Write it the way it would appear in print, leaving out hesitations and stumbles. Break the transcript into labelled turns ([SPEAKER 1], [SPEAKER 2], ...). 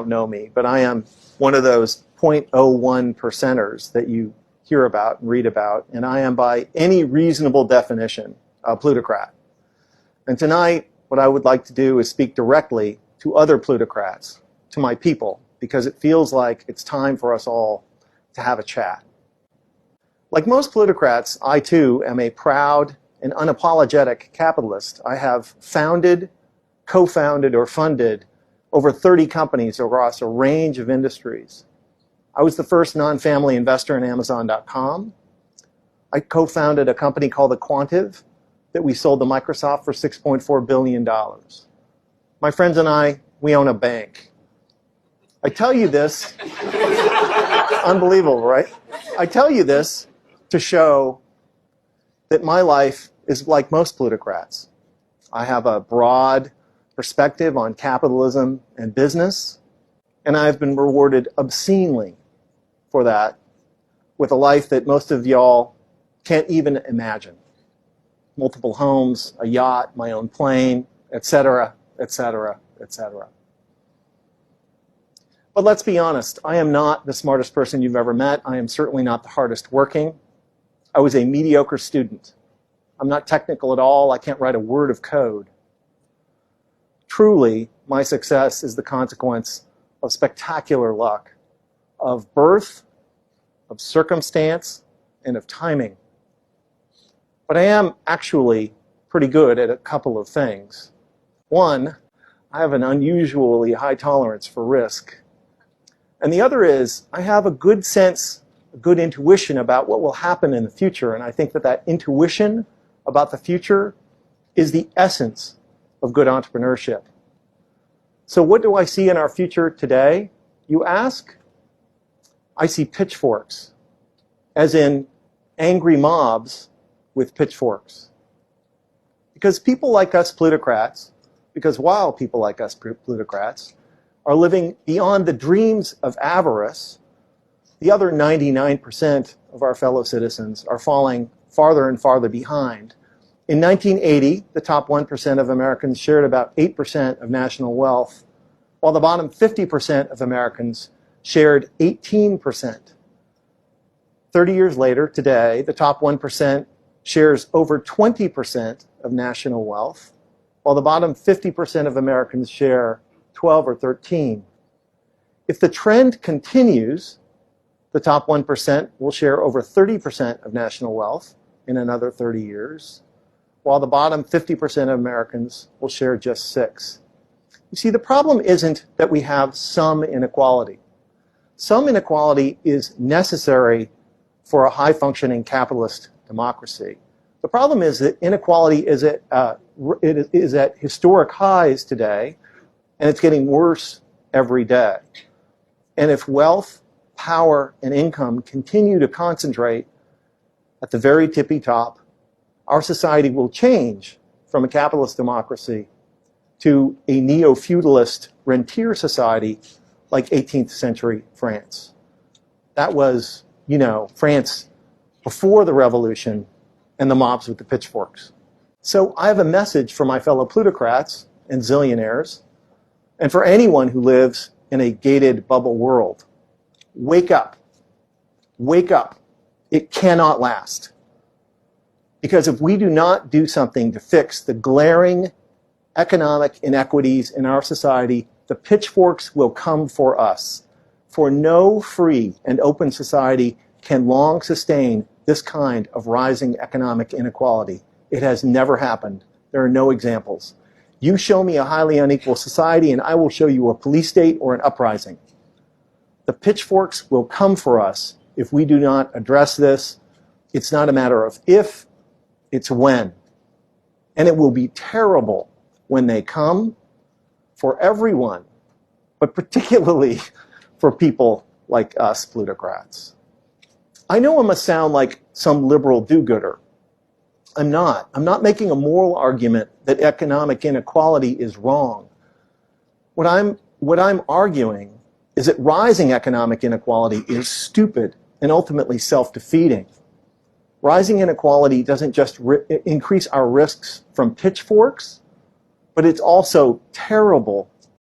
[SPEAKER 1] don't know me, but I am one of those 0.01 percenters that you hear about and read about, and I am by any reasonable definition a plutocrat. And tonight, what I would like to do is speak directly to other plutocrats, to my people, because it feels like it's time for us all to have a chat. Like most plutocrats, I too am a proud and unapologetic capitalist. I have founded, co-founded, or funded over 30 companies across a range of industries. I was the first non-family investor in Amazon.com. I co-founded a company called The Quantive that we sold to Microsoft for $6.4 billion. My friends and I, we own a bank. I tell you this, unbelievable, right? I tell you this to show that my life is like most plutocrats. I have a broad perspective on capitalism and business, and I've been rewarded obscenely for that with a life that most of y'all can't even imagine. Multiple homes, a yacht, my own plane, etc., etc., etc. But let's be honest, I am not the smartest person you've ever met. I am certainly not the hardest working. I was a mediocre student. I'm not technical at all. I can't write a word of code. Truly, my success is the consequence of spectacular luck, of birth, of circumstance, and of timing. But I am actually pretty good at a couple of things. One, I have an unusually high tolerance for risk. And the other is, I have a good sense, a good intuition about what will happen in the future. And I think that that intuition about the future is the essence of good entrepreneurship. So what do I see in our future today, you ask? I see pitchforks, as in angry mobs with pitchforks. Because people like us plutocrats, because while people like us plutocrats are living beyond the dreams of avarice, the other 99% of our fellow citizens are falling farther and farther behind. In 1980, the top 1% of Americans shared about 8% of national wealth, while the bottom 50% of Americans shared 18%. 30 years later, today, the top 1% shares over 20% of national wealth, while the bottom 50% of Americans share 12 or 13. If the trend continues, the top 1% will share over 30% of national wealth in another 30 years, while the bottom 50% of Americans will share just 6. You see, the problem isn't that we have some inequality. Some inequality is necessary for a high-functioning capitalist democracy. The problem is that inequality is at historic highs today, and it's getting worse every day. And if wealth, power, and income continue to concentrate at the very tippy top, our society will change from a capitalist democracy to a neo-feudalist rentier society like 18th century France. That was, France before the revolution and the mobs with the pitchforks. So I have a message for my fellow plutocrats and zillionaires, and for anyone who lives in a gated bubble world. Wake up. Wake up. It cannot last. Because if we do not do something to fix the glaring economic inequities in our society, the pitchforks will come for us. For no free and open society can long sustain this kind of rising economic inequality. It has never happened. There are no examples. You show me a highly unequal society and I will show you a police state or an uprising. The pitchforks will come for us if we do not address this. It's not a matter of if, it's when. And it will be terrible when they come for everyone, but particularly for people like us plutocrats. I know I must sound like some liberal do-gooder. I'm not. I'm not making a moral argument that economic inequality is wrong. What I'm arguing is that rising economic inequality is stupid and ultimately self-defeating. Rising inequality doesn't just increase our risks from pitchforks, but it's also terrible